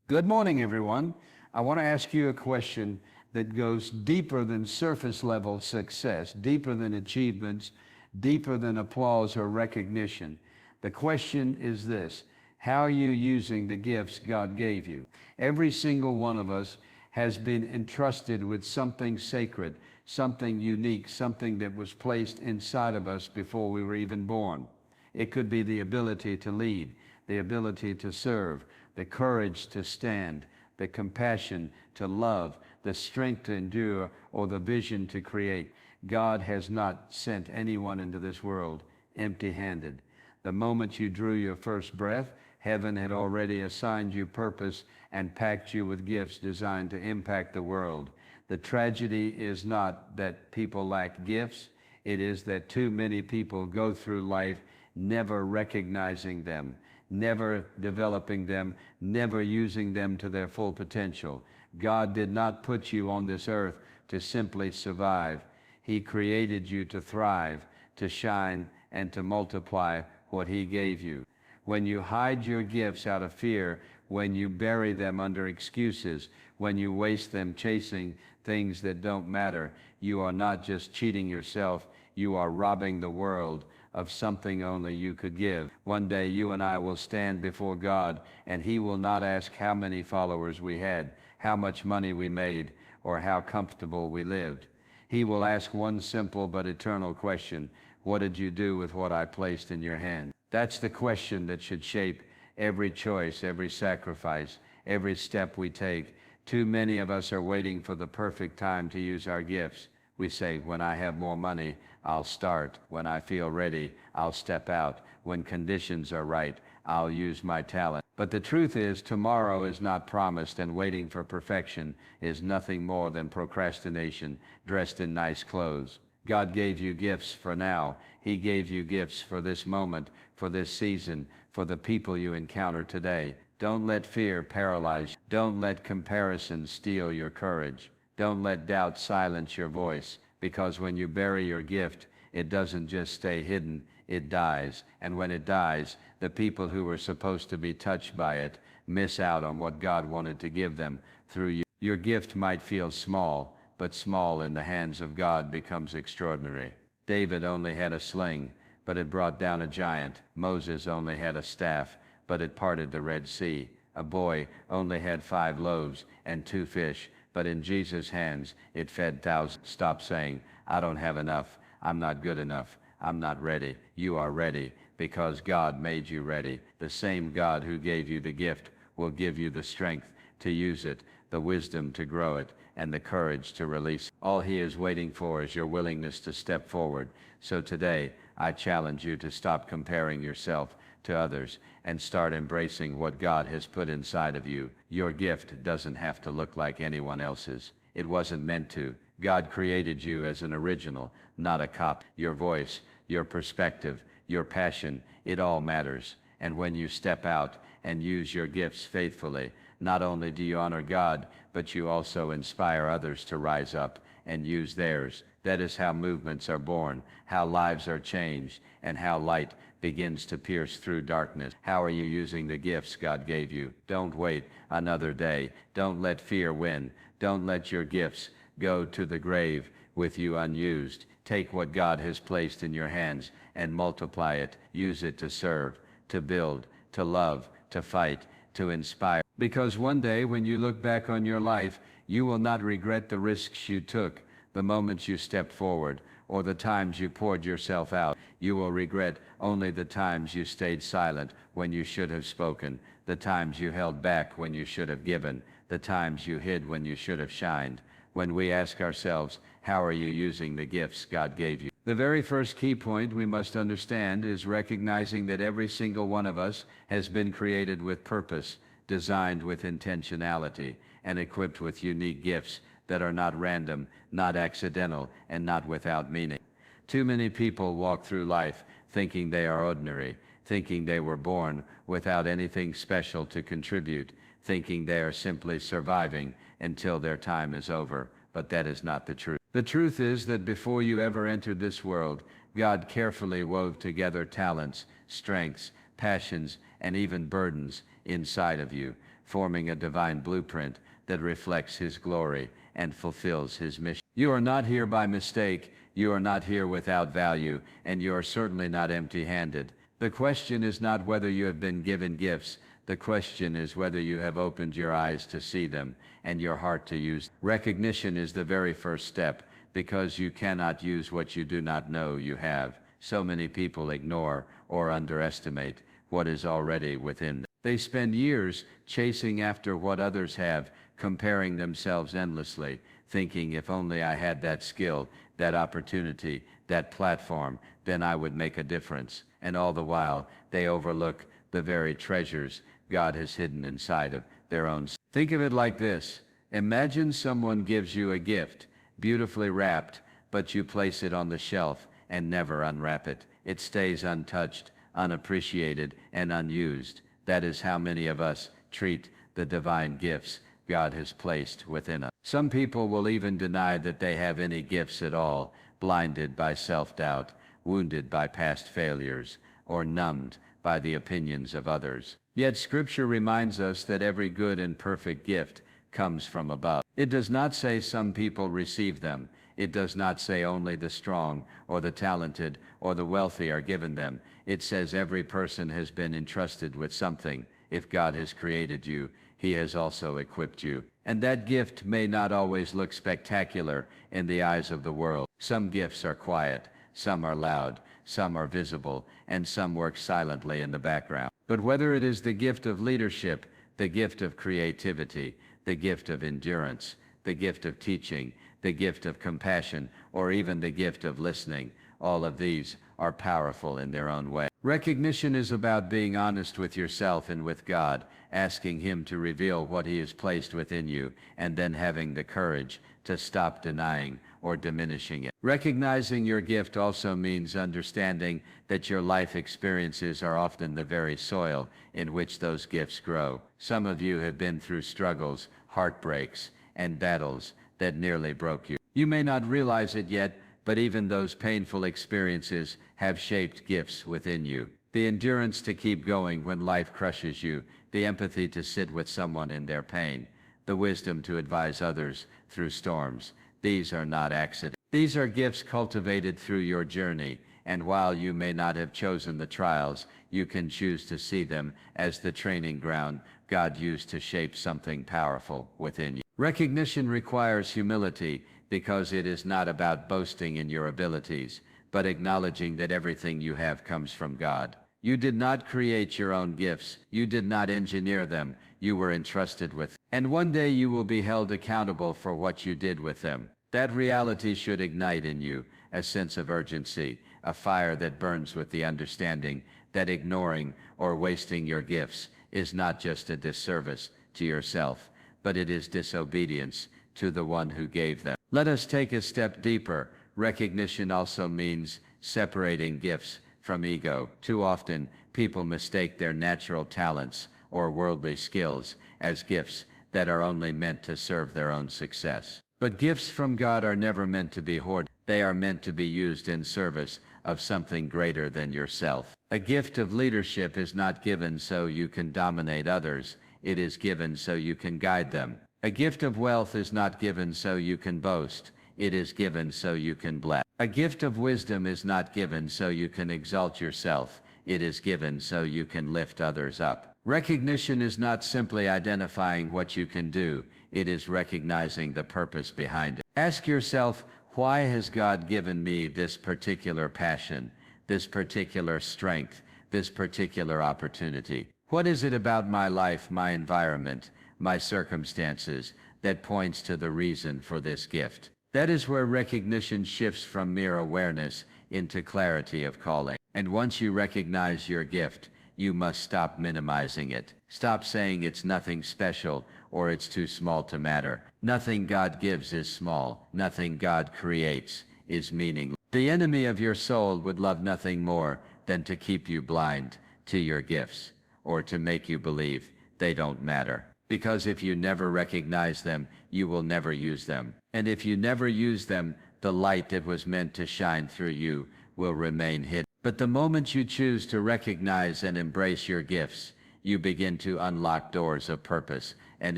Good morning, everyone. I want to ask you a question that goes deeper than surface level success, deeper than achievements, deeper than applause or recognition. The question is this: how are you using the gifts God gave you? Every single one of us has been entrusted with something sacred, something unique, something that was placed inside of us before we were even born. It could be the ability to lead, the ability to serve, the courage to stand, the compassion to love, the strength to endure, or the vision to create. God has not sent anyone into this world empty-handed. The moment you drew your first breath, heaven had already assigned you purpose and packed you with gifts designed to impact the world. The tragedy is not that people lack gifts, it is that too many people go through life never recognizing them, never developing them, never using them to their full potential. God did not put you on this earth to simply survive. He created you to thrive, to shine, and to multiply what He gave you. When you hide your gifts out of fear, when you bury them under excuses, when you waste them chasing things that don't matter, you are not just cheating yourself, you are robbing the world of something only you could give. One day you and I will stand before God, and He will not ask how many followers we had, how much money we made, or how comfortable we lived. He will ask one simple but eternal question: what did you do with what I placed in your hand? That's the question that should shape every choice, every sacrifice, every step we take. Too many of us are waiting for the perfect time to use our gifts. We say, when I have more money, I'll start. When I feel ready, I'll step out. When conditions are right, I'll use my talent. But the truth is, tomorrow is not promised, and waiting for perfection is nothing more than procrastination dressed in nice clothes. God gave you gifts for now. He gave you gifts for this moment, for this season, for the people you encounter today. Don't let fear paralyze you. Don't let comparison steal your courage. Don't let doubt silence your voice, because when you bury your gift, it doesn't just stay hidden, it dies. And when it dies, the people who were supposed to be touched by it miss out on what God wanted to give them through you. Your gift might feel small, but small in the hands of God becomes extraordinary. David only had a sling, but it brought down a giant. Moses only had a staff, but it parted the Red Sea. A boy only had 5 loaves and 2 fish, but in Jesus' hands it fed thousands. Stop saying, I don't have enough, I'm not good enough, I'm not ready. You are ready because God made you ready. The same God who gave you the gift will give you the strength to use it, the wisdom to grow it, and the courage to release it. All He is waiting for is your willingness to step forward. So today, I challenge you to stop comparing yourself to others and start embracing what God has put inside of you. Your gift doesn't have to look like anyone else's. It wasn't meant to. God created you as an original, not a copy. Your voice, your perspective, your passion, it all matters. And when you step out and use your gifts faithfully, not only do you honor God, but you also inspire others to rise up and use theirs. That is how movements are born, how lives are changed, and how light begins to pierce through darkness. How are you using the gifts God gave you? Don't wait another day. Don't let fear win. Don't let your gifts go to the grave with you unused. Take what God has placed in your hands and multiply it. Use it to serve, to build, to love, to fight, to inspire. Because one day when you look back on your life, you will not regret the risks you took, the moments you stepped forward, or the times you poured yourself out. You will regret only the times you stayed silent when you should have spoken, the times you held back when you should have given, the times you hid when you should have shined. When we ask ourselves, how are you using the gifts God gave you? The very first key point we must understand is recognizing that every single one of us has been created with purpose, designed with intentionality, and equipped with unique gifts that are not random, not accidental, and not without meaning. Too many people walk through life thinking they are ordinary, thinking they were born without anything special to contribute, thinking they are simply surviving until their time is over. But that is not the truth. The truth is that before you ever entered this world, God carefully wove together talents, strengths, passions, and even burdens inside of you. forming a divine blueprint that reflects His glory and fulfills His mission. You are not here by mistake, you are not here without value, and you are certainly not empty-handed. The question is not whether you have been given gifts, the question is whether you have opened your eyes to see them and your heart to use them. Recognition is the very first step, because you cannot use what you do not know you have. So many people ignore or underestimate what is already within them. They spend years chasing after what others have, comparing themselves endlessly, thinking if only I had that skill, that opportunity, that platform, then I would make a difference. And all the while, they overlook the very treasures God has hidden inside of their own. Think of it like this. Imagine someone gives you a gift, beautifully wrapped, but you place it on the shelf and never unwrap it. It stays untouched, unappreciated, and unused. That is how many of us treat the divine gifts God has placed within us. Some people will even deny that they have any gifts at all, blinded by self-doubt, wounded by past failures, or numbed by the opinions of others. Yet Scripture reminds us that every good and perfect gift comes from above. It does not say some people receive them. It does not say only the strong or the talented or the wealthy are given them. It says every person has been entrusted with something. If God has created you, He has also equipped you. And that gift may not always look spectacular in the eyes of the world. Some gifts are quiet, some are loud, some are visible, and some work silently in the background. But whether it is the gift of leadership, the gift of creativity, the gift of endurance, the gift of teaching, the gift of compassion, or even the gift of listening, all of these are powerful in their own way. Recognition is about being honest with yourself and with God, asking Him to reveal what He has placed within you, and then having the courage to stop denying or diminishing it. Recognizing your gift also means understanding that your life experiences are often the very soil in which those gifts grow. Some of you have been through struggles, heartbreaks, and battles that nearly broke you. You may not realize it yet, but even those painful experiences have shaped gifts within you. The endurance to keep going when life crushes you, the empathy to sit with someone in their pain, the wisdom to advise others through storms. These are not accidents. These are gifts cultivated through your journey, and while you may not have chosen the trials, you can choose to see them as the training ground God used to shape something powerful within you. Recognition requires humility, because it is not about boasting in your abilities, but acknowledging that everything you have comes from God. You did not create your own gifts. You did not engineer them. You were entrusted with them. And one day you will be held accountable for what you did with them. That reality should ignite in you a sense of urgency, a fire that burns with the understanding that ignoring or wasting your gifts is not just a disservice to yourself, but it is disobedience to the one who gave them. Let us take a step deeper. Recognition also means separating gifts from ego. Too often, people mistake their natural talents or worldly skills as gifts that are only meant to serve their own success. But gifts from God are never meant to be hoarded. They are meant to be used in service of something greater than yourself. A gift of leadership is not given so you can dominate others. It is given so you can guide them. A gift of wealth is not given so you can boast. It is given so you can bless. A gift of wisdom is not given so you can exalt yourself. It is given so you can lift others up. Recognition is not simply identifying what you can do. It is recognizing the purpose behind it. Ask yourself, why has God given me this particular passion, this particular strength, this particular opportunity? What is it about my life, my environment, my circumstances that points to the reason for this gift? That is where recognition shifts from mere awareness into clarity of calling. And once you recognize your gift, you must stop minimizing it. Stop saying it's nothing special or it's too small to matter. Nothing God gives is small. Nothing God creates is meaningless. The enemy of your soul would love nothing more than to keep you blind to your gifts or to make you believe they don't matter. Because if you never recognize them, you will never use them. And if you never use them, the light that was meant to shine through you will remain hidden. But the moment you choose to recognize and embrace your gifts, you begin to unlock doors of purpose and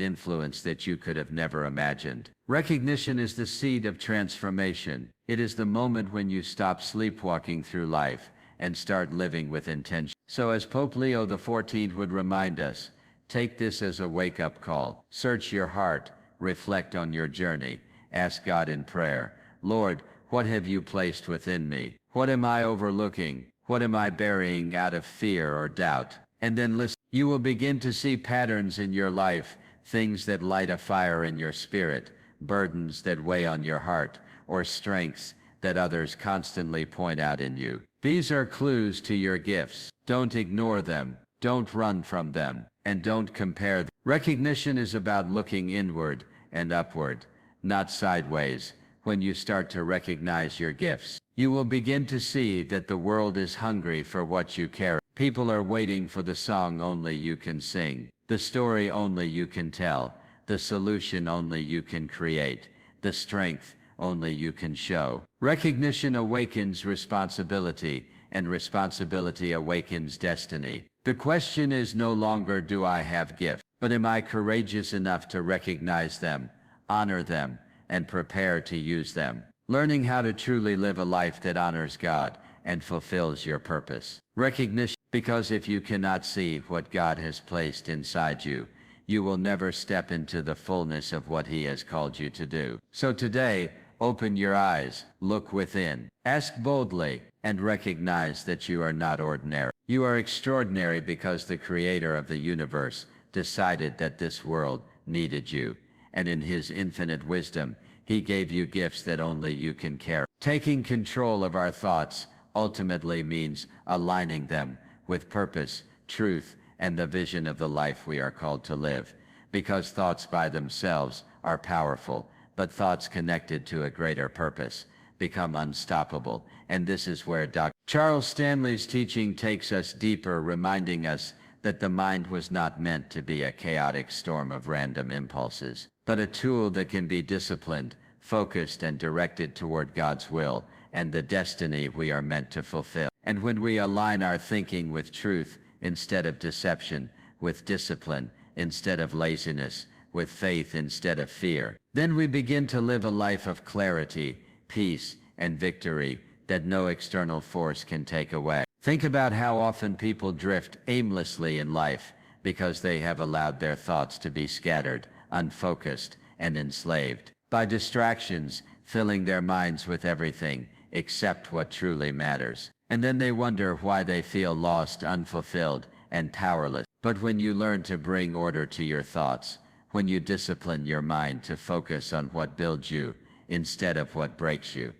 influence that you could have never imagined. Recognition is the seed of transformation. It is the moment when you stop sleepwalking through life and start living with intention. So as Pope Leo XIV would remind us, take this as a wake-up call. Search your heart, reflect on your journey, ask God in prayer, Lord, what have you placed within me? What am I overlooking? What am I burying out of fear or doubt? And then listen. You will begin to see patterns in your life, things that light a fire in your spirit, burdens that weigh on your heart, or strengths that others constantly point out in you. These are clues to your gifts. Don't ignore them, don't run from them, and don't compare them. Recognition is about looking inward and upward, not sideways. When you start to recognize your gifts, you will begin to see that the world is hungry for what you carry. People are waiting for the song only you can sing, the story only you can tell, the solution only you can create, the strength only you can show. Recognition awakens responsibility, and responsibility awakens destiny. The question is no longer, do I have gifts, but am I courageous enough to recognize them, honor them, and prepare to use them? Learning how to truly live a life that honors God and fulfills your purpose. Recognition, because if you cannot see what God has placed inside you, you will never step into the fullness of what He has called you to do. So today, open your eyes, look within, ask boldly, and recognize that you are not ordinary. You are extraordinary because the Creator of the universe decided that this world needed you, and in His infinite wisdom, He gave you gifts that only you can carry. Taking control of our thoughts ultimately means aligning them with purpose, truth, and the vision of the life we are called to live. Because thoughts by themselves are powerful, but thoughts connected to a greater purpose become unstoppable. And this is where Dr. Charles Stanley's teaching takes us deeper, reminding us that the mind was not meant to be a chaotic storm of random impulses, but a tool that can be disciplined, focused, and directed toward God's will and the destiny we are meant to fulfill. And when we align our thinking with truth instead of deception, with discipline instead of laziness, with faith instead of fear, then we begin to live a life of clarity, peace, and victory that no external force can take away. Think about how often people drift aimlessly in life because they have allowed their thoughts to be scattered, unfocused, and enslaved by distractions, filling their minds with everything except what truly matters. And then they wonder why they feel lost, unfulfilled, and powerless. But when you learn to bring order to your thoughts, when you discipline your mind to focus on what builds you instead of what breaks you,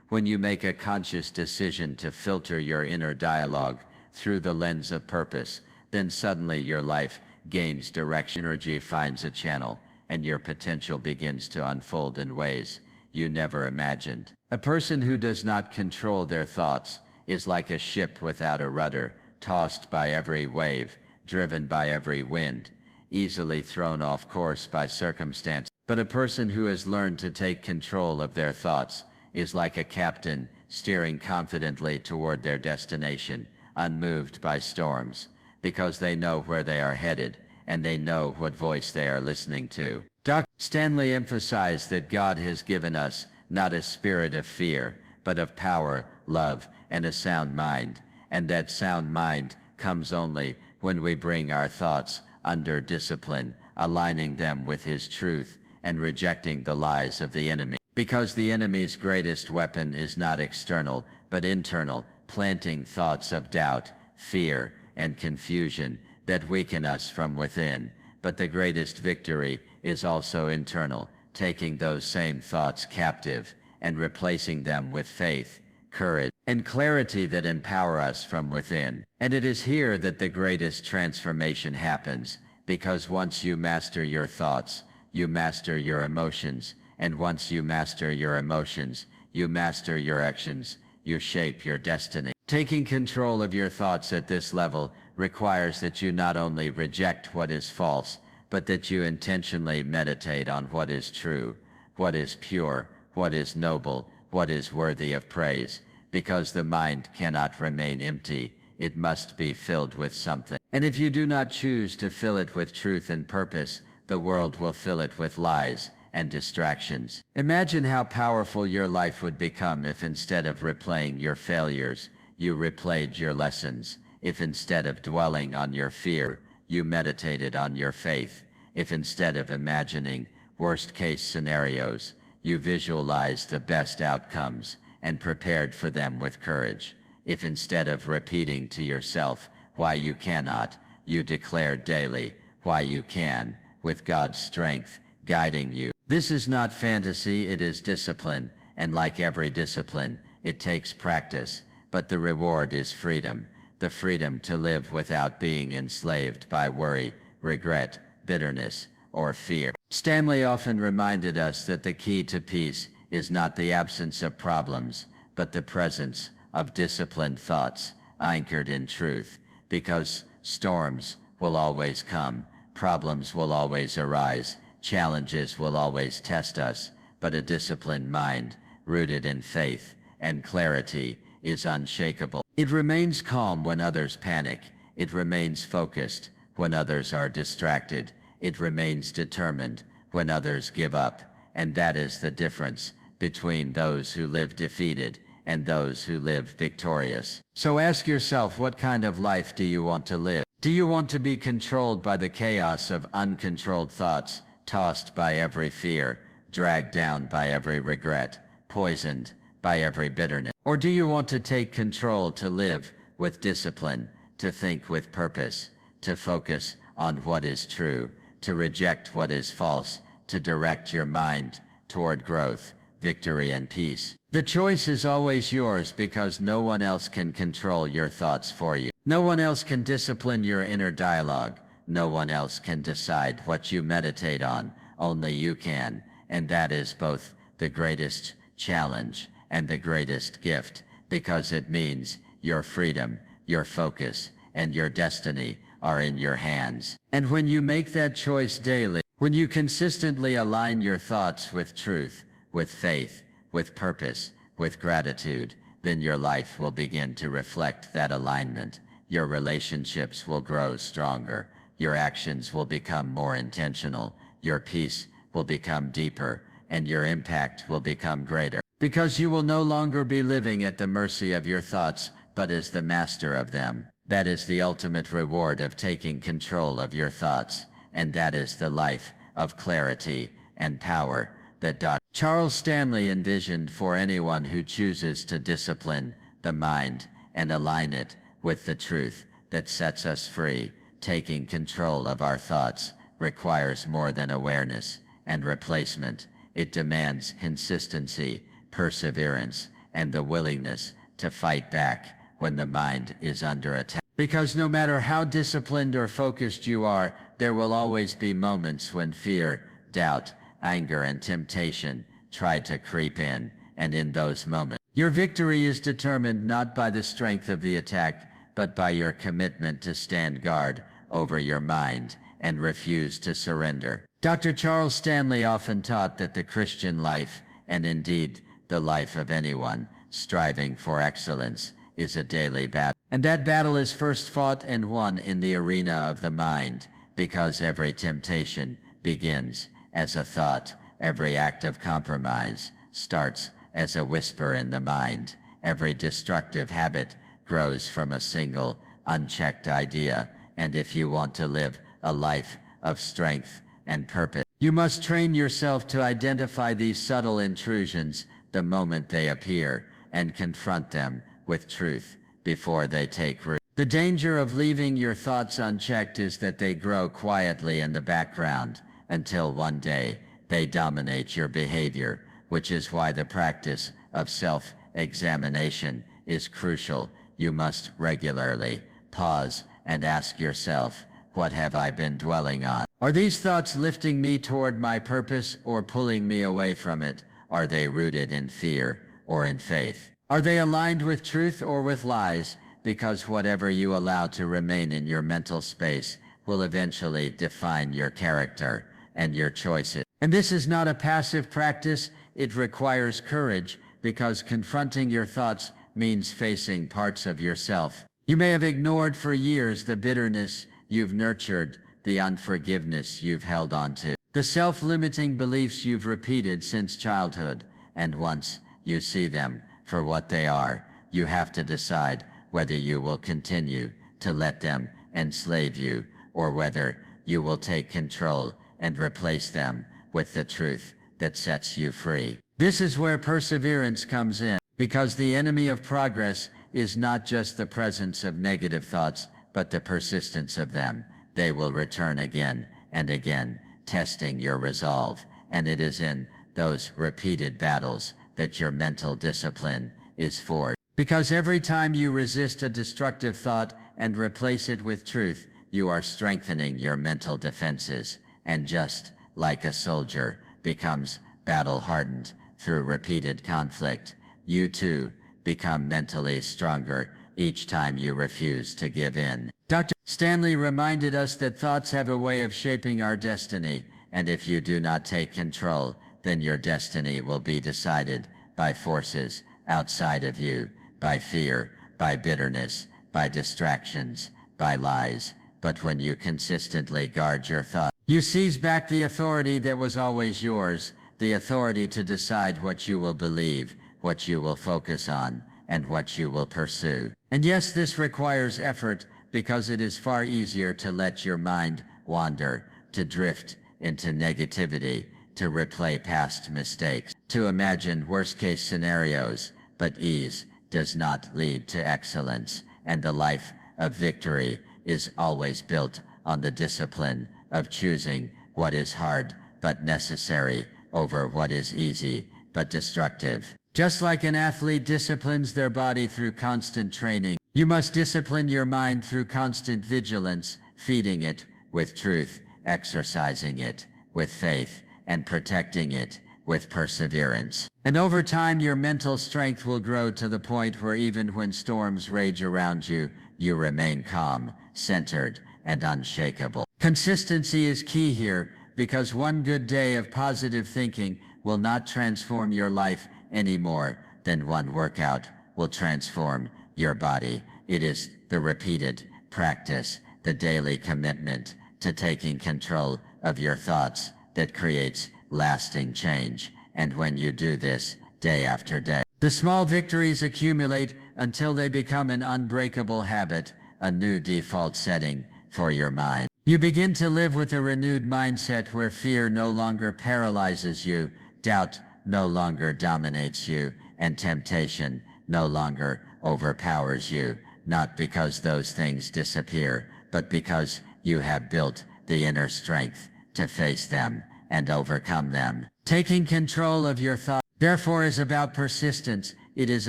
when you make a conscious decision to filter your inner dialogue through the lens of purpose, then suddenly your life gains direction, energy finds a channel, and your potential begins to unfold in ways you never imagined. A person who does not control their thoughts is like a ship without a rudder, tossed by every wave, driven by every wind, easily thrown off course by circumstance. But a person who has learned to take control of their thoughts is like a captain steering confidently toward their destination, unmoved by storms, because they know where they are headed, and they know what voice they are listening to. Dr. Stanley emphasized that God has given us not a spirit of fear, but of power, love, and a sound mind, and that sound mind comes only when we bring our thoughts under discipline, aligning them with His truth, and rejecting the lies of the enemy. Because the enemy's greatest weapon is not external, but internal, planting thoughts of doubt, fear, and confusion that weaken us from within. But the greatest victory is also internal, taking those same thoughts captive and replacing them with faith, courage, and clarity that empower us from within. And it is here that the greatest transformation happens, because once you master your thoughts, you master your emotions, and once you master your emotions, you master your actions, you shape your destiny. Taking control of your thoughts at this level requires that you not only reject what is false, but that you intentionally meditate on what is true, what is pure, what is noble, what is worthy of praise, because the mind cannot remain empty, it must be filled with something. And if you do not choose to fill it with truth and purpose, the world will fill it with lies and distractions. Imagine how powerful your life would become if instead of replaying your failures, you replayed your lessons. If instead of dwelling on your fear, you meditated on your faith. If instead of imagining worst-case scenarios, you visualized the best outcomes and prepared for them with courage. If instead of repeating to yourself why you cannot, you declared daily why you can, with God's strength guiding you. This is not fantasy, it is discipline, and like every discipline, it takes practice, but the reward is freedom. The freedom to live without being enslaved by worry, regret, bitterness, or fear. Stanley often reminded us that the key to peace is not the absence of problems, but the presence of disciplined thoughts anchored in truth. Because storms will always come, problems will always arise, challenges will always test us, but a disciplined mind, rooted in faith and clarity, is unshakable. It remains calm when others panic. It remains focused when others are distracted. It remains determined when others give up. And that is the difference between those who live defeated and those who live victorious. So ask yourself, what kind of life do you want to live? Do you want to be controlled by the chaos of uncontrolled thoughts, tossed by every fear, dragged down by every regret, poisoned by every bitterness? Or do you want to take control, to live with discipline, to think with purpose, to focus on what is true, to reject what is false, to direct your mind toward growth, victory, and peace? The choice is always yours, because no one else can control your thoughts for you. No one else can discipline your inner dialogue. No one else can decide what you meditate on. Only you can. And that is both the greatest challenge and the greatest gift, because it means your freedom, your focus, and your destiny are in your hands. And when you make that choice daily, when you consistently align your thoughts with truth, with faith, with purpose, with gratitude, then your life will begin to reflect that alignment. Your relationships will grow stronger. Your actions will become more intentional. Your peace will become deeper, and your impact will become greater. Because you will no longer be living at the mercy of your thoughts, but as the master of them. That is the ultimate reward of taking control of your thoughts, and that is the life of clarity and power that Dr. Charles Stanley envisioned for anyone who chooses to discipline the mind and align it with the truth that sets us free. Taking control of our thoughts requires more than awareness and replacement. It demands consistency, perseverance, and the willingness to fight back when the mind is under attack. Because no matter how disciplined or focused you are, there will always be moments when fear, doubt, anger, and temptation try to creep in. And in those moments, your victory is determined not by the strength of the attack, but by your commitment to stand guard over your mind and refuse to surrender. Dr. Charles Stanley often taught that the Christian life, and indeed the life of anyone striving for excellence, is a daily battle. And that battle is first fought and won in the arena of the mind, because every temptation begins as a thought. Every act of compromise starts as a whisper in the mind. Every destructive habit grows from a single, unchecked idea. And if you want to live a life of strength and purpose, you must train yourself to identify these subtle intrusions the moment they appear and confront them with truth before they take root. The danger of leaving your thoughts unchecked is that they grow quietly in the background until one day they dominate your behavior, which is why the practice of self-examination is crucial. You must regularly pause and ask yourself, what have I been dwelling on? Are these thoughts lifting me toward my purpose or pulling me away from it? Are they rooted in fear or in faith? Are they aligned with truth or with lies? Because whatever you allow to remain in your mental space will eventually define your character and your choices. And this is not a passive practice. It requires courage, because confronting your thoughts means facing parts of yourself you may have ignored for years: the bitterness, you've nurtured, the unforgiveness you've held on to, the self-limiting beliefs you've repeated since childhood, and once you see them for what they are, you have to decide whether you will continue to let them enslave you, or whether you will take control and replace them with the truth that sets you free. This is where perseverance comes in, because the enemy of progress is not just the presence of negative thoughts, but the persistence of them. They will return again and again, testing your resolve, and it is in those repeated battles that your mental discipline is forged. Because every time you resist a destructive thought and replace it with truth, you are strengthening your mental defenses, and just like a soldier becomes battle-hardened through repeated conflict, you too become mentally stronger each time you refuse to give in. Dr. Stanley reminded us that thoughts have a way of shaping our destiny, and if you do not take control, then your destiny will be decided by forces outside of you, by fear, by bitterness, by distractions, by lies. But when you consistently guard your thoughts, you seize back the authority that was always yours, the authority to decide what you will believe, what you will focus on, and what you will pursue. And yes, this requires effort, because it is far easier to let your mind wander, to drift into negativity, to replay past mistakes, to imagine worst-case scenarios, but ease does not lead to excellence, and the life of victory is always built on the discipline of choosing what is hard but necessary over what is easy but destructive. Just like an athlete disciplines their body through constant training, you must discipline your mind through constant vigilance, feeding it with truth, exercising it with faith, and protecting it with perseverance. And over time, your mental strength will grow to the point where even when storms rage around you, you remain calm, centered, and unshakable. Consistency is key here, because one good day of positive thinking will not transform your life any more than one workout will transform your body. It is the repeated practice, the daily commitment to taking control of your thoughts that creates lasting change. And when you do this day after day, the small victories accumulate until they become an unbreakable habit, a new default setting for your mind. You begin to live with a renewed mindset where fear no longer paralyzes you, doubt no longer dominates you, and temptation no longer overpowers you, not because those things disappear, but because you have built the inner strength to face them and overcome them. Taking control of your thoughts, therefore, is about persistence. It is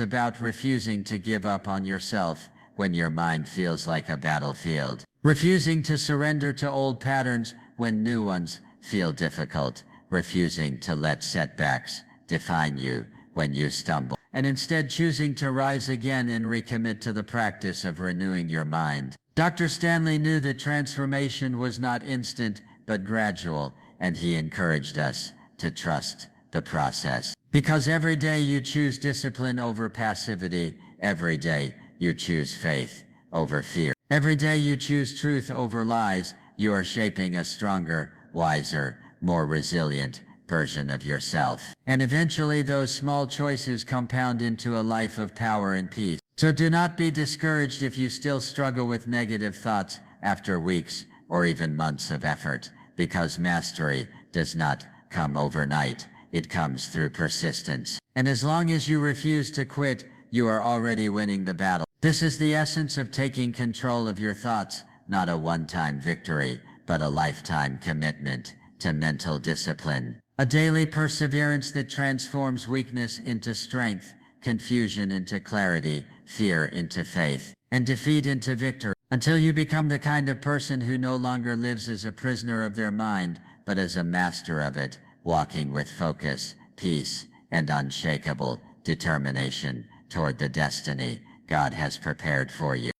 about refusing to give up on yourself when your mind feels like a battlefield. Refusing to surrender to old patterns when new ones feel difficult. Refusing to let setbacks define you when you stumble. And instead choosing to rise again and recommit to the practice of renewing your mind. Dr. Stanley knew that transformation was not instant, but gradual, and he encouraged us to trust the process. Because every day you choose discipline over passivity, every day you choose faith over fear. Every day you choose truth over lies, you are shaping a stronger, wiser, more resilient version of yourself. And eventually those small choices compound into a life of power and peace. So do not be discouraged if you still struggle with negative thoughts after weeks or even months of effort, because mastery does not come overnight. It comes through persistence. And as long as you refuse to quit, you are already winning the battle. This is the essence of taking control of your thoughts, not a one-time victory, but a lifetime commitment to mental discipline. A daily perseverance that transforms weakness into strength, confusion into clarity, fear into faith, and defeat into victory, until you become the kind of person who no longer lives as a prisoner of their mind, but as a master of it, walking with focus, peace, and unshakable determination toward the destiny God has prepared for you.